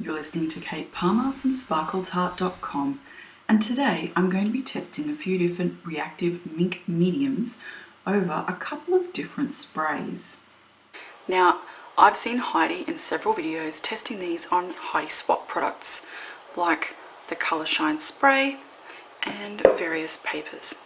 You're listening to Kate Palmer from sparkletart.com, and today I'm going to be testing a few different reactive Minc mediums over a couple of different sprays. Now, I've seen Heidi in several videos testing these on Heidi Swapp products like the Colour Shine spray and various papers.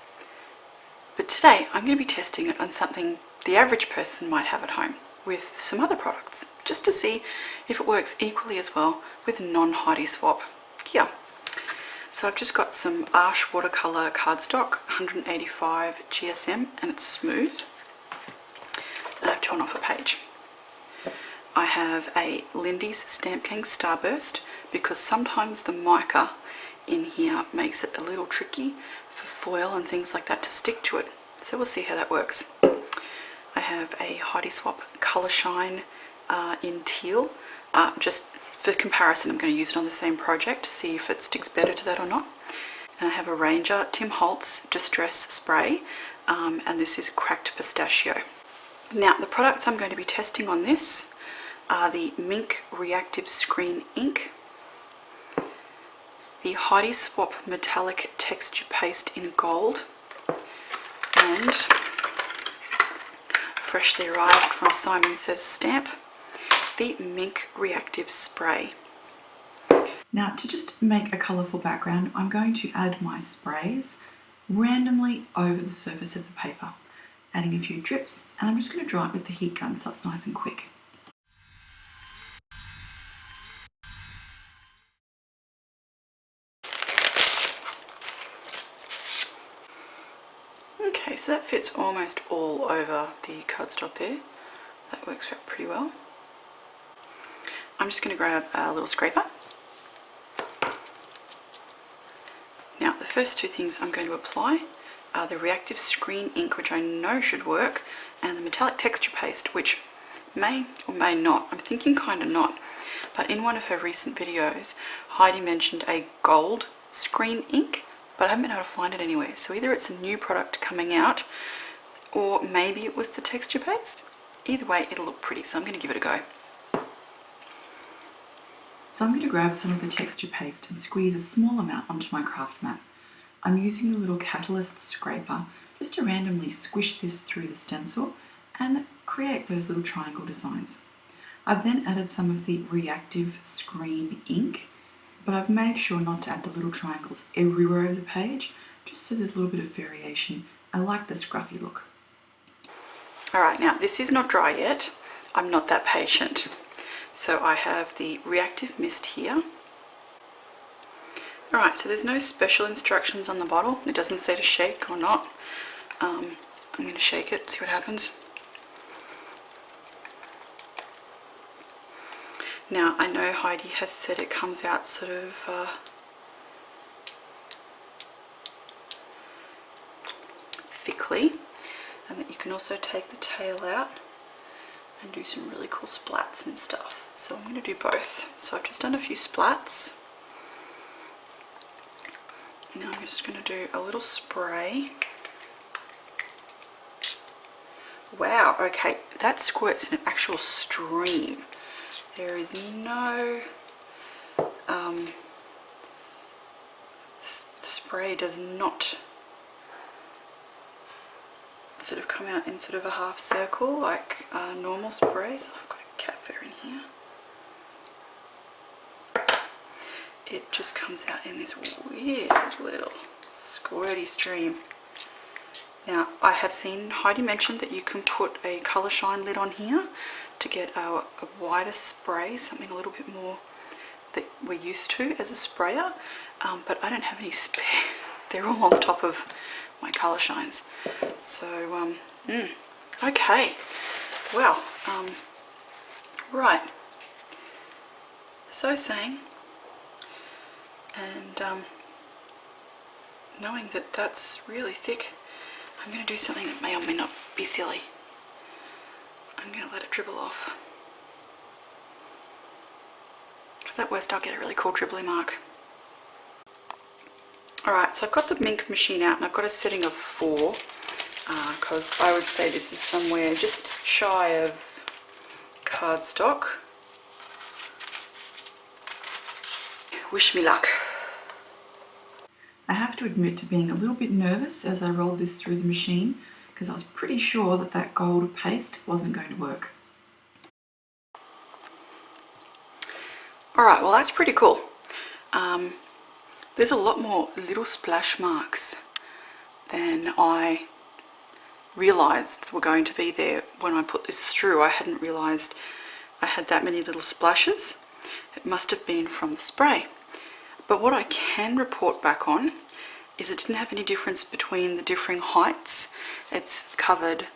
But today I'm going to be testing it on something the average person might have at home with some other products, just to see if it works equally as well with non-Heidi Swapp gear. So I've just got some Arsh watercolour cardstock, 185 GSM, and it's smooth. And I've torn off a page. I have a Lindy's Stamp Gang Starburst, because sometimes the mica in here makes it a little tricky for foil and things like that to stick to it. So we'll see how that works. I have a Heidi Swapp Colour Shine in Teal. Just for comparison, I'm going to use it on the same project to see if it sticks better to that or not. And I have a Ranger Tim Holtz Distress Spray, and this is Cracked Pistachio. Now, the products I'm going to be testing on this are the Minc Reactive Screen Ink, the Heidi Swapp Metallic Texture Paste in Gold, and freshly arrived from Simon Says Stamp, the Minc Reactive Spray. Now, to just make a colourful background, I'm going to add my sprays randomly over the surface of the paper, adding a few drips, and I'm just going to dry it with the heat gun so it's nice and quick. Okay, so that fits almost all over the cardstock there. That works out pretty well. I'm just going to grab a little scraper. Now, the first two things I'm going to apply are the Reactive Screen Ink, which I know should work, and the Metallic Texture Paste, which may or may not. I'm thinking kind of not. But in one of her recent videos, Heidi mentioned a gold screen ink, but I haven't been able to find it anywhere. So either it's a new product coming out, or maybe it was the texture paste. Either way, it'll look pretty, so I'm going to give it a go. So I'm going to grab some of the texture paste and squeeze a small amount onto my craft mat. I'm using the little catalyst scraper just to randomly squish this through the stencil and create those little triangle designs. I've then added some of the Reactive Screen Ink, but I've made sure not to add the little triangles everywhere over the page, just so there's a little bit of variation. I like the scruffy look. Alright, now this is not dry yet. I'm not that patient. So I have the Reactive Mist here. Alright, so there's no special instructions on the bottle. It doesn't say to shake or not. I'm going to shake it, see what happens. Now, I know Heidi has said it comes out sort of thickly, and that you can also take the tail out and do some really cool splats and stuff. So I'm going to do both. So I've just done a few splats. Now I'm just going to do a little spray. Wow, okay, that squirts in an actual stream. There is no, the spray does not sort of come out in sort of a half circle like normal sprays. I've got a cat fur in here. It just comes out in this weird little squirty stream. Now, I have seen Heidi mention that you can put a Colour Shine lid on here to get a wider spray, something a little bit more that we're used to as a sprayer, but I don't have any spare. They're all on top of my Colour Shines. So, okay, well, right, so saying, and knowing that that's really thick, I'm going to do something that may or may not be silly. I'm going to let it dribble off, because at worst I'll get a really cool dribbly mark. Alright, so I've got the Minc machine out and I've got a setting of 4, because I would say this is somewhere just shy of cardstock. Wish me luck. I have to admit to being a little bit nervous as I rolled this through the machine because I was pretty sure that that gold paste wasn't going to work. Alright, well that's pretty cool. There's a lot more little splash marks than I realised were going to be there when I put this through. I hadn't realised I had that many little splashes. It must have been from the spray. But what I can report back on is it didn't have any difference between the differing heights. It's covered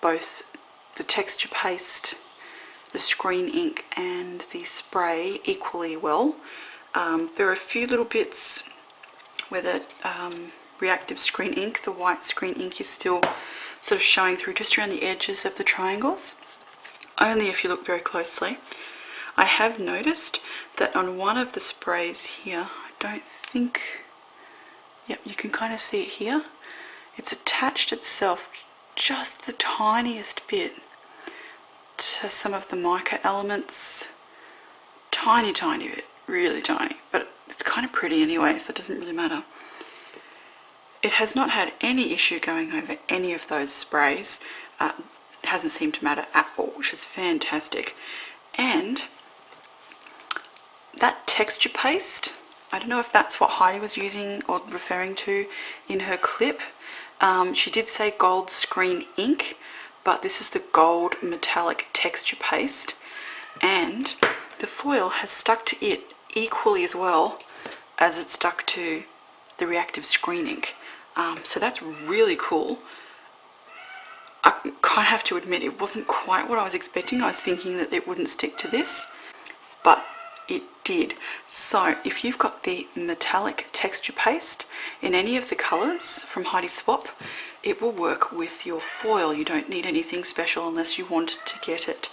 both the texture paste, the screen ink and the spray equally well. There are a few little bits where the reactive screen ink, the white screen ink, is still sort of showing through just around the edges of the triangles, only if you look very closely. I have noticed that on one of the sprays here, I don't think, yep, you can kind of see it here, it's attached itself just the tiniest bit to some of the mica elements, tiny bit, really tiny, but it's kind of pretty anyway, so it doesn't really matter. It has not had any issue going over any of those sprays. It hasn't seemed to matter at all, which is fantastic. And that texture paste, I don't know if that's what Heidi was using or referring to in her clip. She did say gold screen ink, but this is the gold metallic texture paste, and the foil has stuck to it equally as well as it stuck to the reactive screen ink. So that's really cool. I kind of have to admit it wasn't quite what I was expecting. I was thinking that it wouldn't stick to this, but it did. So if you've got the metallic texture paste in any of the colours from Heidi Swapp, it will work with your foil. You don't need anything special unless you want to get it.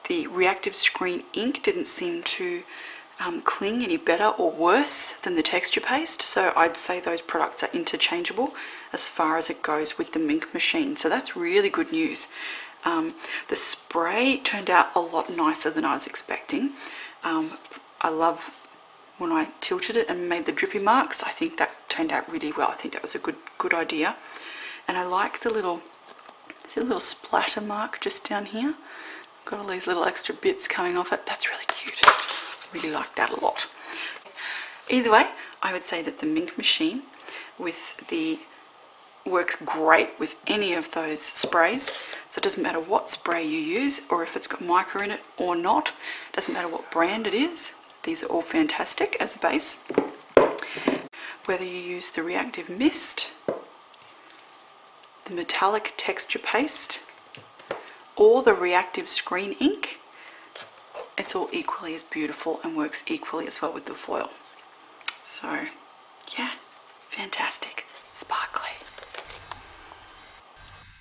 The reactive screen ink didn't seem to cling any better or worse than the texture paste, so I'd say those products are interchangeable as far as it goes with the Minc machine, so that's really good news. The spray turned out a lot nicer than I was expecting. I love when I tilted it and made the drippy marks. I think that turned out really well. I think that was a good idea, and I like the little, see the little splatter mark just down here? Got all these little extra bits coming off it. That's really cute. Really like that a lot. Either way, I would say that the Minc machine works great with any of those sprays. So it doesn't matter what spray you use or if it's got mica in it or not. It doesn't matter what brand it is. These are all fantastic as a base. Whether you use the reactive mist, the metallic texture paste, or the reactive screen ink, it's all equally as beautiful and works equally as well with the foil. So yeah, fantastic, sparkly.